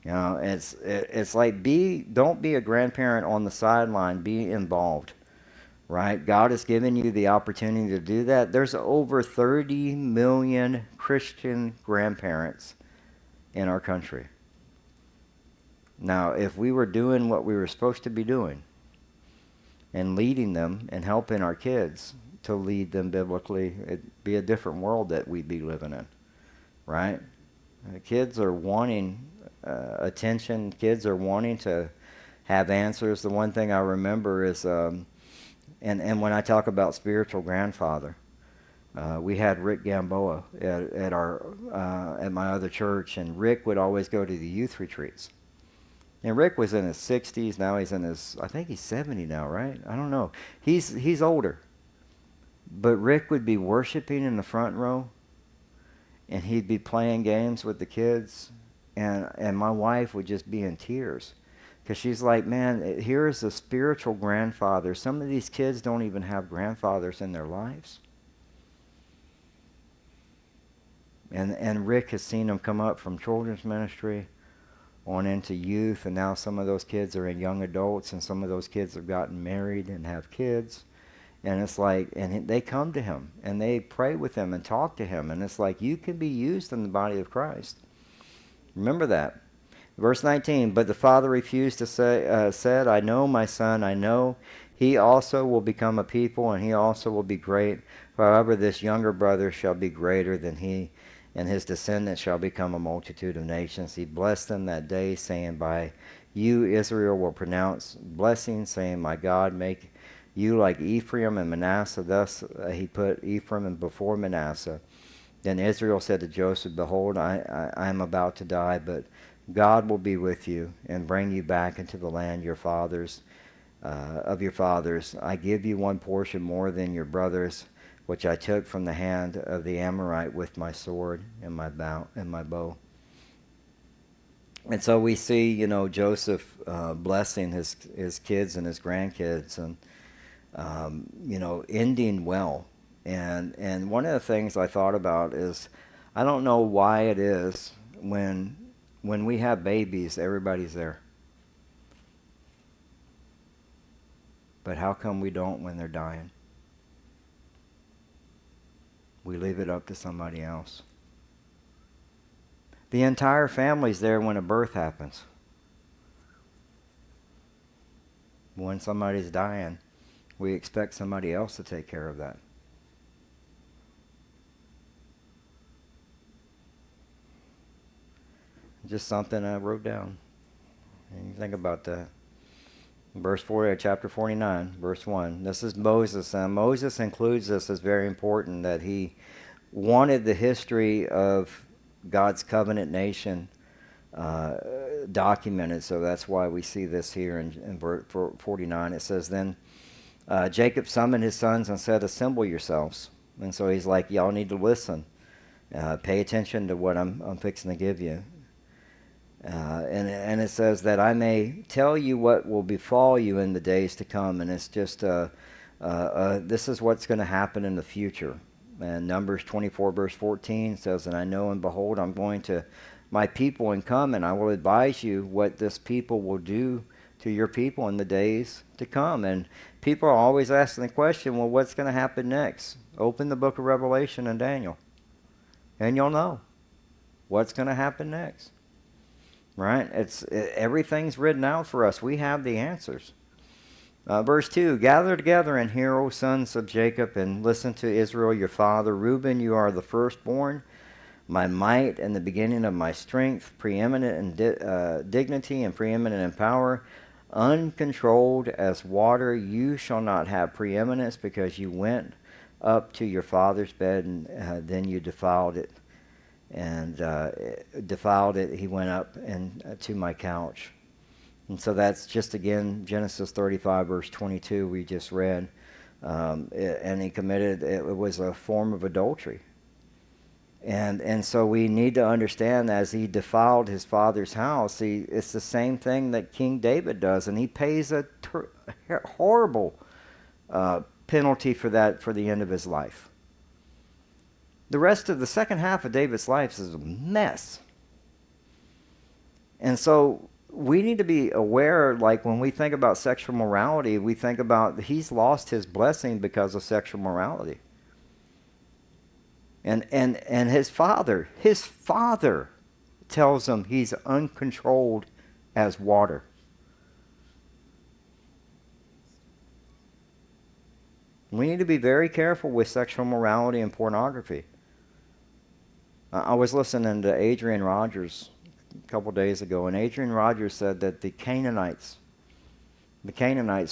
It's like don't be a grandparent on the sideline. Be involved, right? God has given you the opportunity to do that. There's over 30 million Christian grandparents in our country. Now, if we were doing what we were supposed to be doing and leading them and helping our kids to lead them biblically, it'd be a different world that we'd be living in, right? Kids are wanting attention. Kids are wanting to have answers. The one thing I remember is, and when I talk about spiritual grandfather, we had Rick Gamboa at my other church, and Rick would always go to the youth retreats. And Rick was in his 60s. Now he's in his, I think he's 70 now, right? I don't know. He's older. But Rick would be worshiping in the front row, and he'd be playing games with the kids, and my wife would just be in tears because she's like, man, here's a spiritual grandfather. Some of these kids don't even have grandfathers in their lives. And Rick has seen them come up from children's ministry on into youth, and now some of those kids are in young adults, and some of those kids have gotten married and have kids. And it's like, and they come to him, and they pray with him and talk to him, and it's like, you can be used in the body of Christ. Remember that. Verse 19, but the father refused to say, said, I know, my son, I know. He also will become a people, and he also will be great. However, this younger brother shall be greater than he, and his descendants shall become a multitude of nations. He blessed them that day, saying, by you Israel will pronounce blessing, saying, my God, make you like Ephraim and Manasseh. Thus he put Ephraim before Manasseh. Then Israel said to Joseph, behold, I am about to die, but God will be with you and bring you back into the land your fathers, of your fathers. I give you one portion more than your brothers, which I took from the hand of the Amorite with my sword and my bow. And so we see, Joseph blessing his kids and his grandkids, and ending well. And one of the things I thought about is, I don't know why it is when we have babies, everybody's there. But how come we don't when they're dying? We leave it up to somebody else. The entire family's there when a birth happens. When somebody's dying, we expect somebody else to take care of that. Just something I wrote down. And you think about that. Verse 40, chapter 49, verse 1. This is Moses. And Moses includes this as very important, that he wanted the history of God's covenant nation documented. So that's why we see this here in verse 49. It says, then Jacob summoned his sons and said, assemble yourselves. And so he's like, y'all need to listen. Pay attention to what I'm fixing to give you. And it says that I may tell you what will befall you in the days to come. And it's just, this is what's going to happen in the future. And Numbers 24, verse 14 says, and I know and behold, I'm going to my people and come, and I will advise you what this people will do to your people in the days to come. And people are always asking the question, well, what's going to happen next? Open the book of Revelation and Daniel, and you'll know what's going to happen next. Right? Everything's written out for us. We have the answers. Verse 2, gather together and hear, O sons of Jacob, and listen to Israel your father. Reuben, you are the firstborn, my might and the beginning of my strength, preeminent in dignity and preeminent in power. Uncontrolled as water, you shall not have preeminence, because you went up to your father's bed, and then you defiled it. And defiled it, he went up and to my couch. And so that's just, again, Genesis 35, verse 22 we just read. And he committed, it was a form of adultery. And so we need to understand, as he defiled his father's house, it's the same thing that King David does, and he pays a horrible penalty for that for the end of his life. The rest of the second half of David's life is a mess. And so we need to be aware, like when we think about sexual morality, we think about he's lost his blessing because of sexual morality. And his father tells him he's uncontrolled as water. We need to be very careful with sexual morality and pornography. I was listening to Adrian Rogers a couple days ago, and Adrian Rogers said that the Canaanites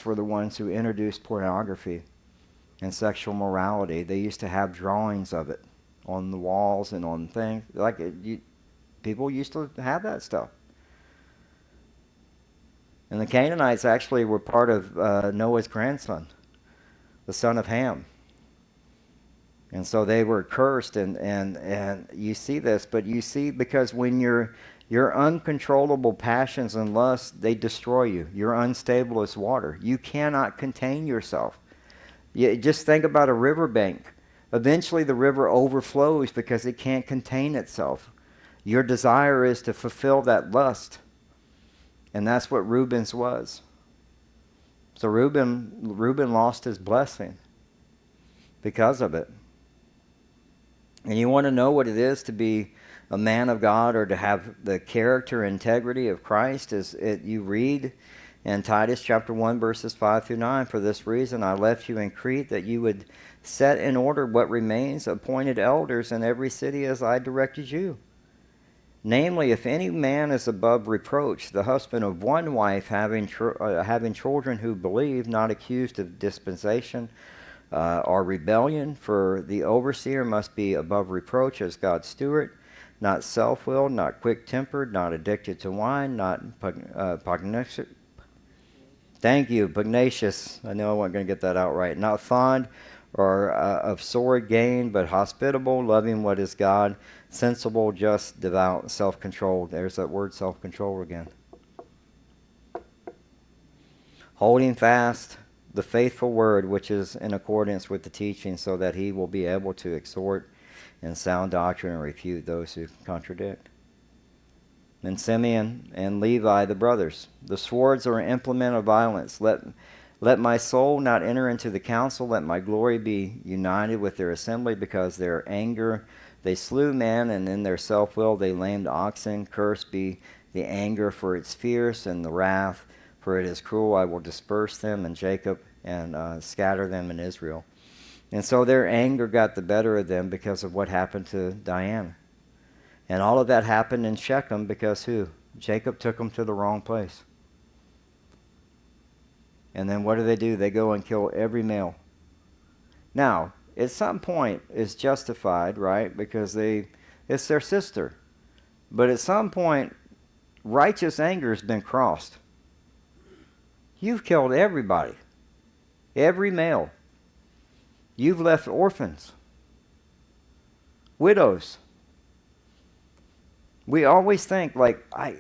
were the ones who introduced pornography and sexual morality. They used to have drawings of it on the walls and on things. People used to have that stuff. And the Canaanites actually were part of Noah's grandson, the son of Ham. And so they were cursed, and you see this, but you see, because when your uncontrollable passions and lusts, they destroy you. You're unstable as water. You cannot contain yourself. You just think about a riverbank. Eventually the river overflows because it can't contain itself. Your desire is to fulfill that lust. And that's what Reuben's was. So Reuben lost his blessing because of it. And you want to know what it is to be a man of God or to have the character and integrity of Christ? You read in Titus chapter 1 verses 5 through 9, "For this reason I left you in Crete, that you would set in order what remains, appointed elders in every city as I directed you. Namely, if any man is above reproach, the husband of one wife, having children who believe, not accused of dispensation or rebellion, for the overseer must be above reproach as God's steward, not self-willed, not quick-tempered, not addicted to wine, not pugnacious." Thank you, pugnacious. I know I wasn't going to get that out right. "Not fond or of sordid gain, but hospitable, loving what is God, sensible, just, devout, self-controlled." There's that word, self-control, again. "Holding fast the faithful word which is in accordance with the teaching, so that he will be able to exhort in sound doctrine and refute those who contradict." And Simeon and Levi, the brothers, "The swords are an implement of violence. Let my soul not enter into the council. Let my glory be united with their assembly, because their anger they slew men, and in their self-will they lamed oxen. Cursed be the anger, for it's fierce, and the wrath, for it is cruel. I will disperse them in Jacob and scatter them in Israel." And so their anger got the better of them because of what happened to Diana. And all of that happened in Shechem because who? Jacob took them to the wrong place. And then what do? They go and kill every male. Now, at some point, it's justified, right? Because it's their sister. But at some point, righteous anger has been crossed. You've killed everybody. Every male. You've left orphans. Widows. We always think like, I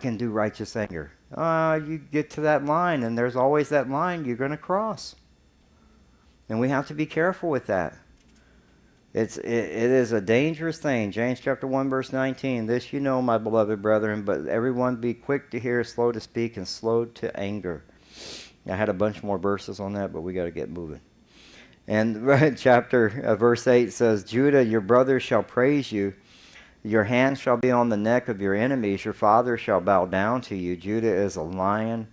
can do righteous anger. You get to that line, and there's always that line you're going to cross. And we have to be careful with that. It is a dangerous thing. James chapter 1 verse 19, "This you know, my beloved brethren, but everyone be quick to hear, slow to speak, and slow to anger." I had a bunch more verses on that, but we got to get moving. And verse 8 says, "Judah, your brothers shall praise you. Your hand shall be on the neck of your enemies. Your father shall bow down to you. Judah is a lion,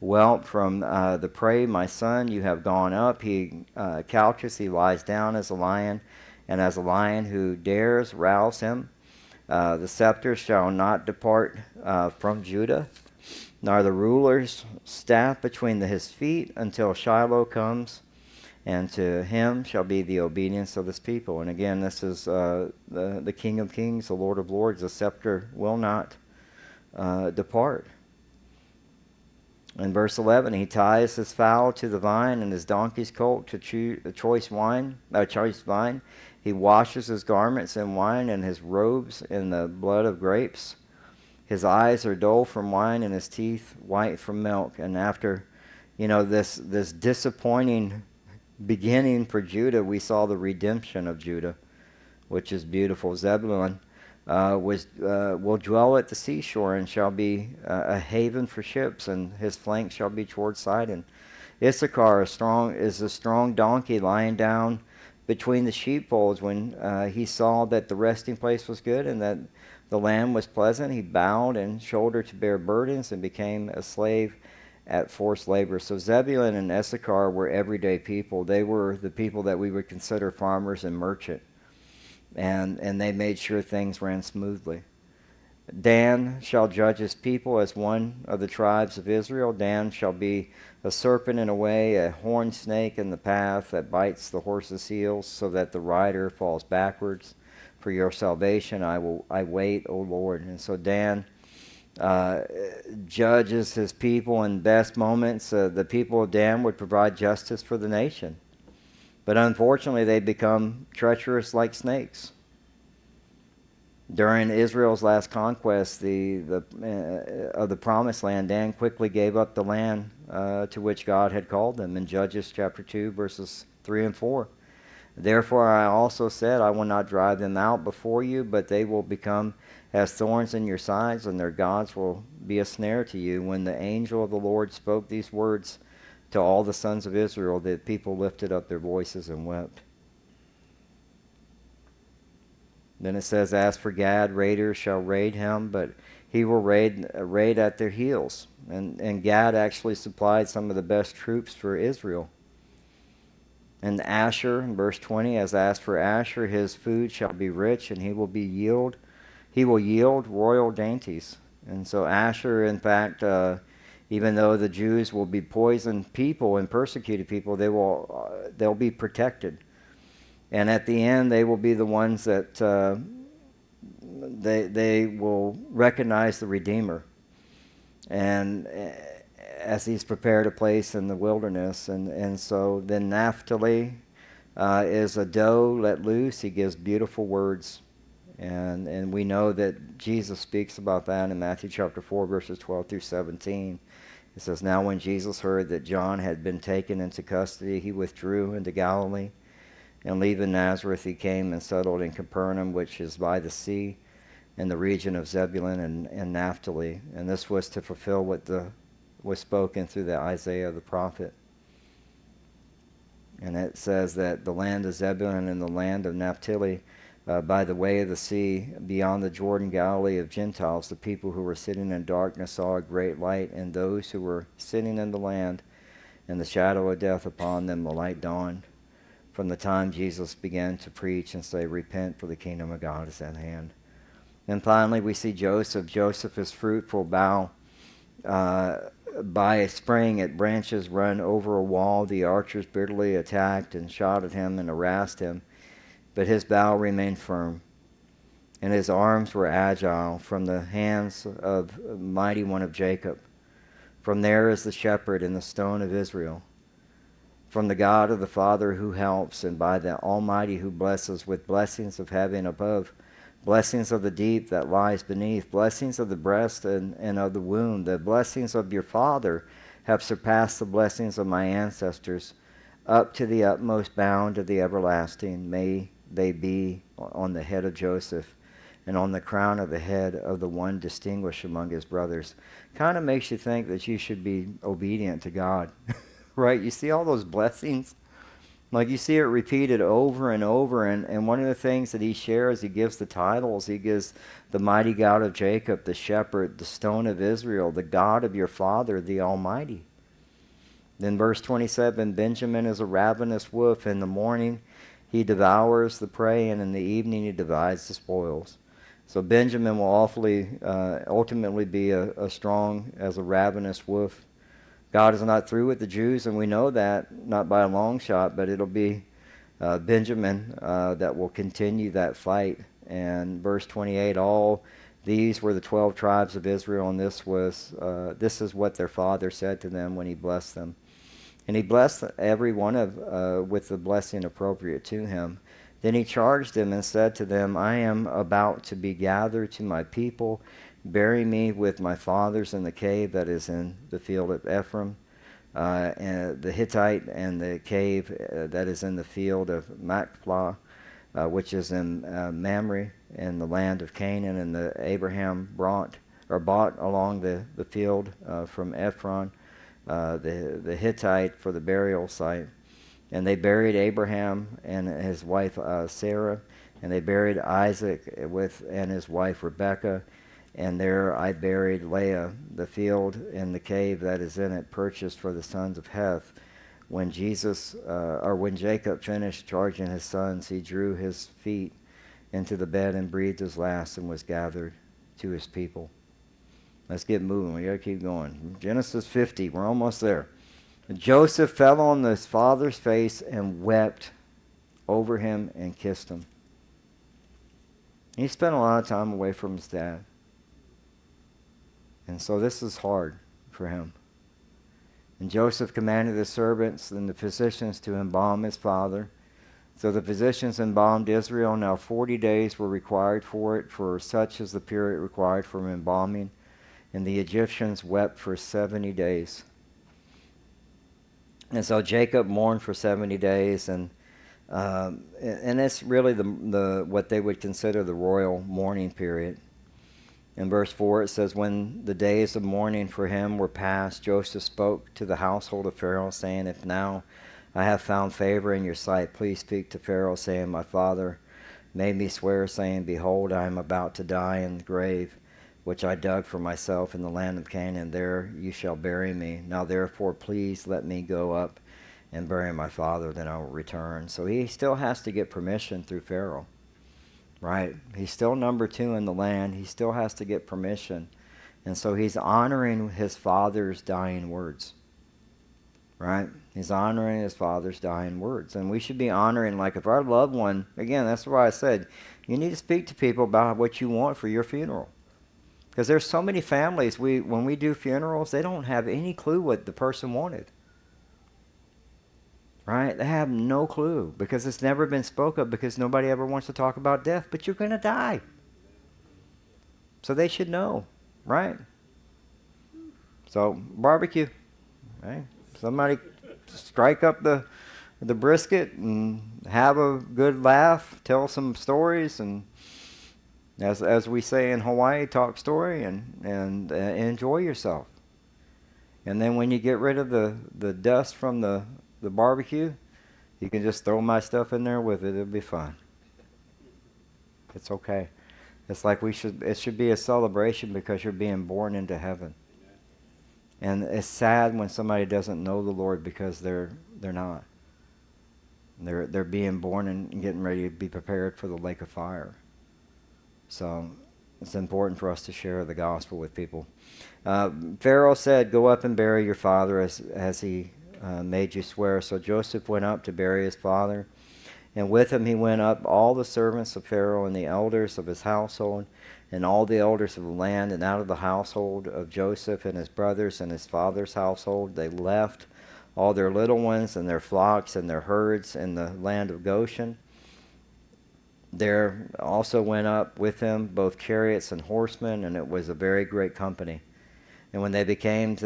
whelp from the prey. My son, you have gone up. He couches, he lies down as a lion, and as a lion who dares, rouse him. The scepter shall not depart from Judah, nor the ruler's staff between his feet, until Shiloh comes, and to him shall be the obedience of his people." And again, this is the King of Kings, the Lord of Lords. The scepter will not depart. In verse 11, "He ties his fowl to the vine, and his donkey's colt to a choice vine. He washes his garments in wine, and his robes in the blood of grapes. His eyes are dull from wine, and his teeth white from milk." And after, this disappointing beginning for Judah, we saw the redemption of Judah, which is beautiful. "Zebulun, will dwell at the seashore and shall be a haven for ships, and his flank shall be toward Sidon. Issachar is a strong donkey lying down between the sheepfolds. When he saw that the resting place was good and that the land was pleasant, he bowed and shouldered to bear burdens and became a slave at forced labor. So Zebulun and Issachar were everyday people. They were the people that we would consider farmers and merchant, and they made sure things ran smoothly. Dan shall judge his people as one of the tribes of Israel. Dan shall be a serpent in a way, a horned snake in the path that bites the horse's heels, so that the rider falls backwards. For your salvation I wait, O Lord. And so Dan judges his people in best moments. The people of Dan would provide justice for the nation. But unfortunately, they become treacherous like snakes. During Israel's last conquest of the Promised Land, Dan quickly gave up the land to which God had called them in Judges chapter 2, verses 3 and 4. Therefore I also said, I will not drive them out before you, but they will become as thorns in your sides, and their gods will be a snare to you. When the angel of the Lord spoke these words to all the sons of Israel, the people lifted up their voices and wept. Then it says, as for Gad, raiders shall raid him, but he will raid at their heels. And Gad actually supplied some of the best troops for Israel. And Asher, in verse 20, as for Asher, his food shall be rich, and he will yield royal dainties. And so Asher, in fact, even though the Jews will be poisoned people and persecuted people, they'll be protected. And at the end, they will be the ones that they will recognize the Redeemer, and as he's prepared a place in the wilderness. And so then Naphtali is a doe let loose. He gives beautiful words, and we know that Jesus speaks about that in Matthew chapter 4, verses 12 through 17. It says, now when Jesus heard that John had been taken into custody, he withdrew into Galilee. And leaving Nazareth, he came and settled in Capernaum, which is by the sea, in the region of Zebulun and Naphtali. And this was to fulfill what was spoken through the Isaiah the prophet. And it says that the land of Zebulun and the land of Naphtali, by the way of the sea, beyond the Jordan Galilee of Gentiles, the people who were sitting in darkness saw a great light, and those who were sitting in the land and the shadow of death, upon them the light dawned. From the time Jesus began to preach and say, repent, for the kingdom of God is at hand. And finally, we see Joseph. Joseph is fruitful bough. By a spring, its branches run over a wall. The archers bitterly attacked and shot at him and harassed him. But his bough remained firm, and his arms were agile from the hands of the mighty one of Jacob. From there is the shepherd and the stone of Israel. From the God of the Father who helps, and by the Almighty who blesses with blessings of heaven above, blessings of the deep that lies beneath, blessings of the breast and of the womb. The blessings of your father have surpassed the blessings of my ancestors, up to the utmost bound of the everlasting. May they be on the head of Joseph and on the crown of the head of the one distinguished among his brothers. Kind of makes you think that you should be obedient to God. Right? You see all those blessings? Like you see it repeated over and over. And one of the things that he shares, he gives the titles. He gives the mighty God of Jacob, the shepherd, the stone of Israel, the God of your father, the Almighty. Then verse 27, Benjamin is a ravenous wolf. In the morning he devours the prey, and in the evening he divides the spoils. So Benjamin will ultimately be as strong as a ravenous wolf. God is not through with the Jews, and we know that, not by a long shot, but it'll be Benjamin that will continue that fight. And verse 28, all these were the 12 tribes of Israel, and this is what their father said to them when he blessed them. And he blessed every one with the blessing appropriate to him. Then he charged them and said to them, I am about to be gathered to my people. Bury me with my fathers in the cave that is in the field of Ephraim, and the Hittite, and the cave that is in the field of Machpelah, which is in Mamre. in the land of Canaan, and the Abraham bought along the field from Ephron, the Hittite, for the burial site. And they buried Abraham and his wife Sarah, and they buried Isaac and his wife Rebekah. And there I buried Leah, the field and the cave that is in it, purchased for the sons of Heth. When Jacob finished charging his sons, he drew his feet into the bed and breathed his last and was gathered to his people. Let's get moving. We got to keep going. Genesis 50. We're almost there. Joseph fell on his father's face and wept over him and kissed him. He spent a lot of time away from his dad. And so this is hard for him. And Joseph commanded the servants and the physicians to embalm his father. So the physicians embalmed Israel. Now 40 days were required for it, for such is the period required for embalming. And the Egyptians wept for 70 days. And so Jacob mourned for 70 days, and it's really the what they would consider the royal mourning period. In verse 4 it says, when the days of mourning for him were past, Joseph spoke to the household of Pharaoh, saying, if now I have found favor in your sight, please speak to Pharaoh, saying, my father made me swear, saying, behold, I am about to die in the grave, which I dug for myself in the land of Canaan. There you shall bury me. Now therefore, please let me go up and bury my father, then I will return. So he still has to get permission through Pharaoh. Right? He's still number 2 in the land. He still has to get permission. And so he's honoring his father's dying words. Right? He's honoring his father's dying words. And we should be honoring, like if our loved one, again, that's why I said, you need to speak to people about what you want for your funeral. Because there's so many families, when we do funerals, they don't have any clue what the person wanted. Right? They have no clue because it's never been spoke of, because nobody ever wants to talk about death, but you're going to die. So they should know, right? So barbecue, right? Somebody strike up the brisket and have a good laugh, tell some stories, and as we say in Hawaii, talk story and enjoy yourself. And then when you get rid of the dust from the barbecue, you can just throw my stuff in there with it. It'll be fun. It's okay. It's like it should be a celebration because you're being born into heaven. And it's sad when somebody doesn't know the Lord because they're not. They're being born and getting ready to be prepared for the lake of fire. So it's important for us to share the gospel with people. Pharaoh said, go up and bury your father as he made you swear. So Joseph went up to bury his father, and with him he went up all the servants of Pharaoh and the elders of his household and all the elders of the land. And out of the household of Joseph and his brothers and his father's household they left all their little ones and their flocks and their herds in the land of Goshen. There also went up with him both chariots and horsemen, and it was a very great company. And when they came to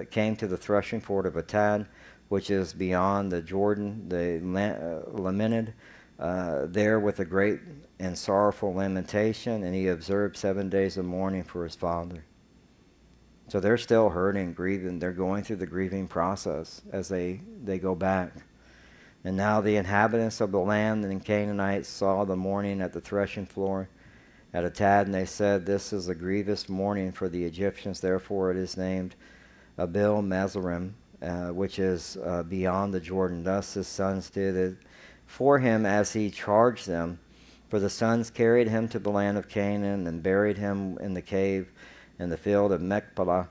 the threshing ford of Atad, which is beyond the Jordan, they lamented there with a great and sorrowful lamentation, and he observed 7 days of mourning for his father. So they're still hurting, grieving. They're going through the grieving process as they go back. And now the inhabitants of the land and the Canaanites saw the mourning at the threshing floor at Atad, and they said, this is a grievous mourning for the Egyptians, therefore it is named Abel Mizraim, which is beyond the Jordan. Thus his sons did it for him as he charged them. For the sons carried him to the land of Canaan and buried him in the cave in the field of Machpelah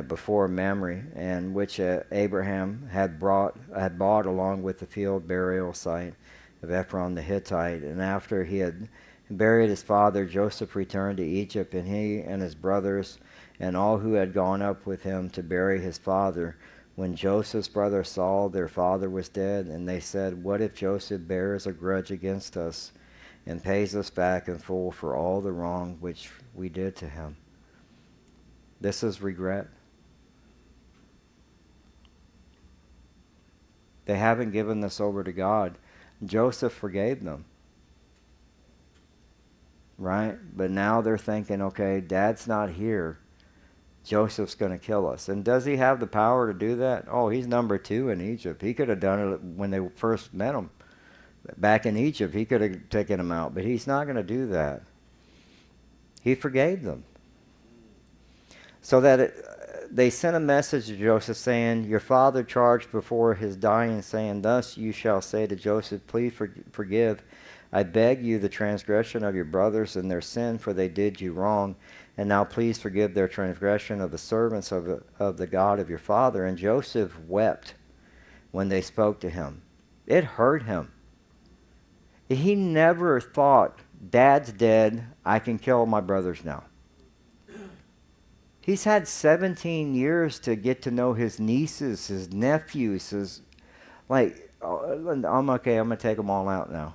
before Mamre, and which Abraham had bought along with the field burial site of Ephron the Hittite. And after he had buried his father, Joseph returned to Egypt, and he and his brothers and all who had gone up with him to bury his father. When Joseph's brothers saw their father was dead, and they said, what if Joseph bears a grudge against us and pays us back in full for all the wrong which we did to him? This is regret. They haven't given this over to God. Joseph forgave them. right? But now they're thinking, okay, Dad's not here. Joseph's going to kill us. And does he have the power to do that? Oh, he's number 2 in Egypt. He could have done it when they first met him. Back in Egypt, he could have taken them out. But he's not going to do that. He forgave them. So that they sent a message to Joseph saying, your father charged before his dying, saying, thus you shall say to Joseph, please forgive, I beg you, the transgression of your brothers and their sin, for they did you wrong. And now please forgive their transgression of the servants of the God of your father. And Joseph wept when they spoke to him. It hurt him. He never thought, Dad's dead, I can kill my brothers now. He's had 17 years to get to know his nieces, his nephews, I'm okay, I'm going to take them all out now.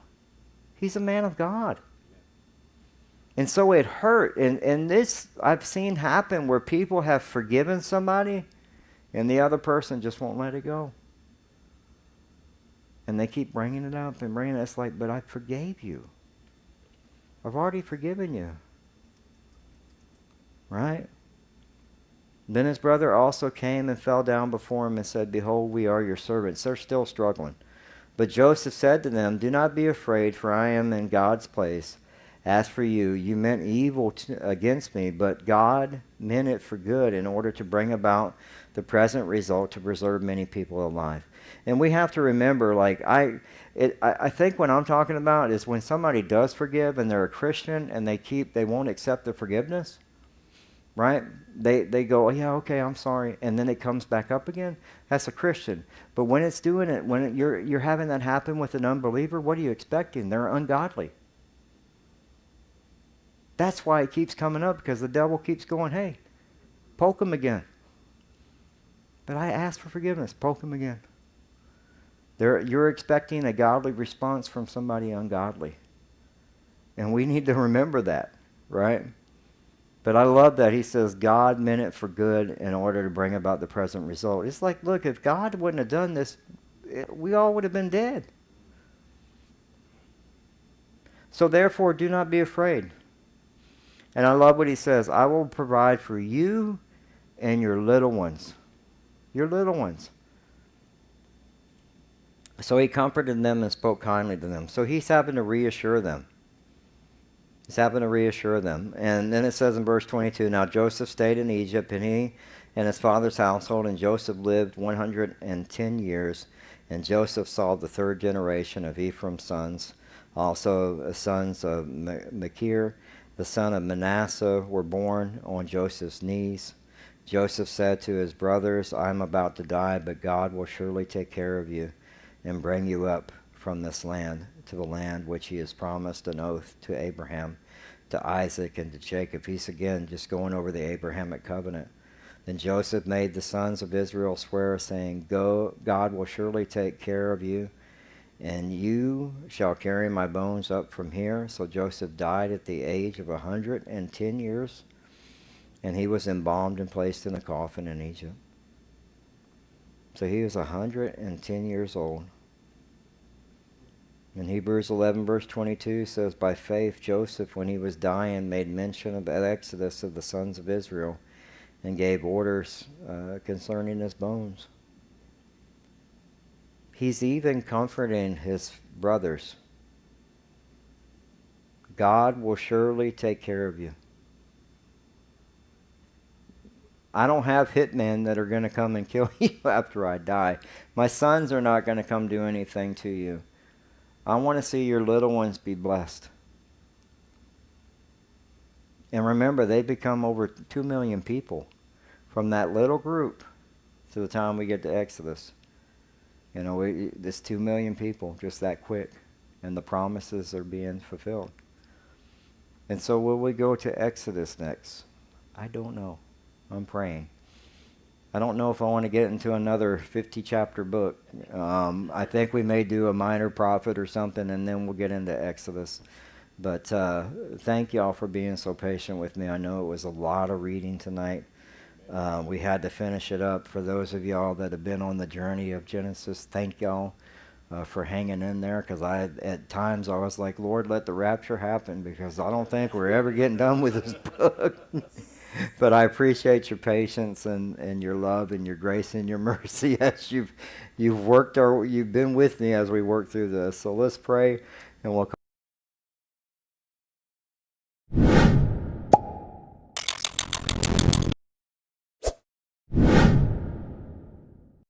He's a man of God. And so it hurt. And this I've seen happen where people have forgiven somebody and the other person just won't let it go. And they keep bringing it up and bringing it. It's like, but I forgave you. I've already forgiven you. Right? Then his brother also came and fell down before him and said, behold, we are your servants. They're still struggling. But Joseph said to them, do not be afraid, for I am in God's place. As for you, you meant evil against me, but God meant it for good in order to bring about the present result to preserve many people alive. And we have to remember, I think what I'm talking about is when somebody does forgive and they're a Christian and they won't accept the forgiveness, right? They go, oh, yeah, okay, I'm sorry, and then it comes back up again. That's a Christian. But when it's doing it, you're having that happen with an unbeliever, what are you expecting? They're ungodly. That's why it keeps coming up, because the devil keeps going, hey, poke him again. But I asked for forgiveness. Poke him again. You're expecting a godly response from somebody ungodly. And we need to remember that, right? But I love that he says God meant it for good in order to bring about the present result. It's like, look, if God wouldn't have done this, we all would have been dead. So therefore, do not be afraid. And I love what he says, I will provide for you and your little ones. Your little ones. So he comforted them and spoke kindly to them. So he's having to reassure them. He's having to reassure them. And then it says in verse 22, now Joseph stayed in Egypt, and he and his father's household, and Joseph lived 110 years. And Joseph saw the third generation of Ephraim's sons, also the sons of Machir, the son of Manasseh, were born on Joseph's knees. Joseph said to his brothers, I am about to die, but God will surely take care of you and bring you up from this land to the land which he has promised an oath to Abraham, to Isaac, and to Jacob. He's again just going over the Abrahamic covenant. Then Joseph made the sons of Israel swear, saying, Go, God will surely take care of you, and you shall carry my bones up from here. So Joseph died at the age of 110 years, and he was embalmed and placed in a coffin in Egypt. So he was 110 years old. In Hebrews 11, verse 22 says, by faith Joseph, when he was dying, made mention of the exodus of the sons of Israel and gave orders concerning his bones. He's even comforting his brothers. God will surely take care of you. I don't have hitmen that are going to come and kill you after I die. My sons are not going to come do anything to you. I want to see your little ones be blessed. And remember, they become over 2 million people from that little group to the time we get to Exodus. You know, this 2 million people, just that quick. And the promises are being fulfilled. And so will we go to Exodus next? I don't know. I'm praying. I don't know if I want to get into another 50-chapter book. I think we may do a minor prophet or something, and then we'll get into Exodus. But thank y'all for being so patient with me. I know it was a lot of reading tonight. We had to finish it up. For those of y'all that have been on the journey of Genesis, thank y'all for hanging in there, because at times I was like, Lord, let the rapture happen, because I don't think we're ever getting done with this book. But I appreciate your patience and your love and your grace and your mercy as you've been with me as we work through this. So let's pray, and we'll